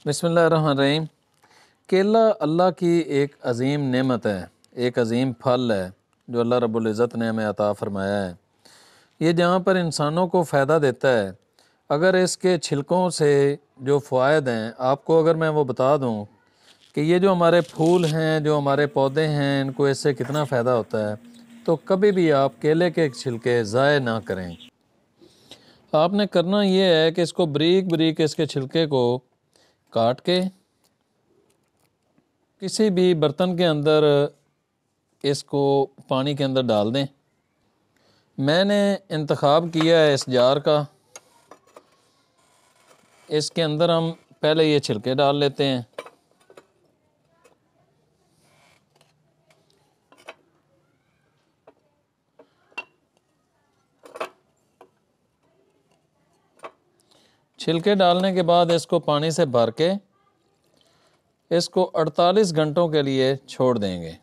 बिस्मिल्लाहिर्रहमानिर्रहीम। केला अल्लाह की एक अज़ीम नेमत है, एक अज़ीम फल है जो अल्लाह रब्बुल इज़्ज़त ने हमें अता फ़रमाया है। ये जहाँ पर इंसानों को फ़ायदा देता है, अगर इसके छिलकों से जो फ़वाइद हैं आपको अगर मैं वो बता दूँ कि ये जो हमारे फूल हैं, जो हमारे पौधे हैं, इनको इससे कितना फ़ायदा होता है, तो कभी भी आप केले के छिलके ज़ाय ना करें। आपने करना ये है कि इसको बारीक बारीक इसके छिलके को काट के किसी भी बर्तन के अंदर इसको पानी के अंदर डाल दें। मैंने इंतखाब किया है इस जार का। इसके अंदर हम पहले ये छिलके डाल लेते हैं। छिलके डालने के बाद इसको पानी से भर के इसको 48 घंटों के लिए छोड़ देंगे।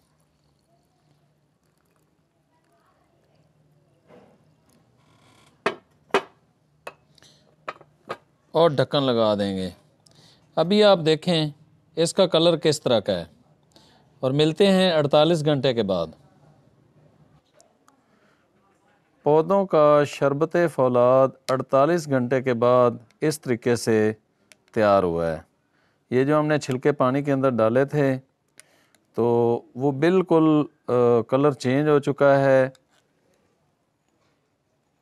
और ढक्कन लगा देंगे। अभी आप देखें इसका कलर किस तरह का है और मिलते हैं 48 घंटे के बाद। पौधों का शरबत फौलाद 48 घंटे के बाद इस तरीके से तैयार हुआ है। ये जो हमने छिलके पानी के अंदर डाले थे तो वो बिल्कुल कलर चेंज हो चुका है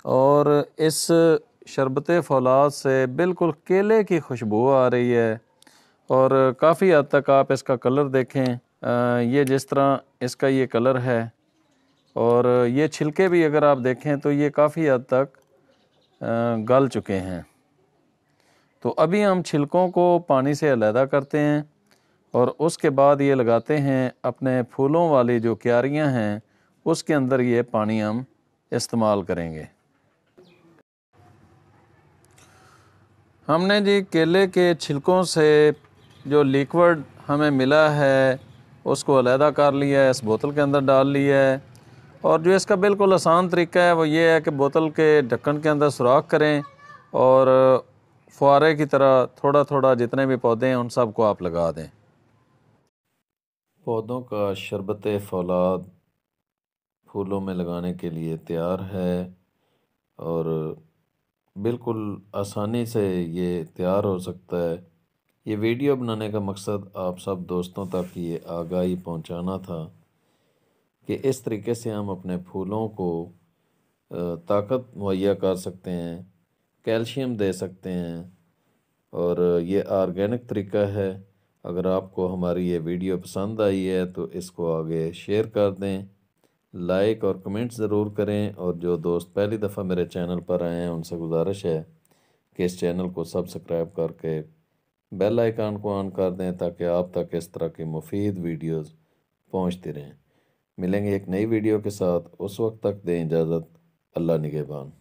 और इस शरबत फौलाद से बिल्कुल केले की खुशबू आ रही है और काफ़ी हद तक आप इसका कलर देखें। ये जिस तरह इसका ये कलर है और ये छिलके भी अगर आप देखें तो ये काफ़ी हद तक गल चुके हैं। तो अभी हम छिलकों को पानी से अलहदा करते हैं और उसके बाद ये लगाते हैं अपने फूलों वाली जो क्यारियां हैं उसके अंदर ये पानी हम इस्तेमाल करेंगे। हमने जी केले के छिलकों से जो लिक्विड हमें मिला है उसको अलहदा कर लिया है, इस बोतल के अंदर डाल लिया है। और जो इसका बिल्कुल आसान तरीका है वो ये है कि बोतल के ढक्कन के अंदर सुराख करें और फुहारे की तरह थोड़ा थोड़ा जितने भी पौधे हैं उन सब को आप लगा दें। पौधों का शरबत फौलाद फूलों में लगाने के लिए तैयार है और बिल्कुल आसानी से ये तैयार हो सकता है। ये वीडियो बनाने का मकसद आप सब दोस्तों तक ये आगाही पहुंचाना था कि इस तरीके से हम अपने फूलों को ताकत मुहैया कर सकते हैं, कैल्शियम दे सकते हैं और ये ऑर्गेनिक तरीका है। अगर आपको हमारी ये वीडियो पसंद आई है तो इसको आगे शेयर कर दें, लाइक और कमेंट ज़रूर करें। और जो दोस्त पहली दफ़ा मेरे चैनल पर आए हैं उनसे गुजारिश है कि इस चैनल को सब्सक्राइब करके बेल आइकन को ऑन कर दें ताकि आप तक इस तरह की मुफीद वीडियोस पहुंचती रहें। मिलेंगे एक नई वीडियो के साथ, उस वक्त तक दें इजाज़त। अल्लाह निगहबान।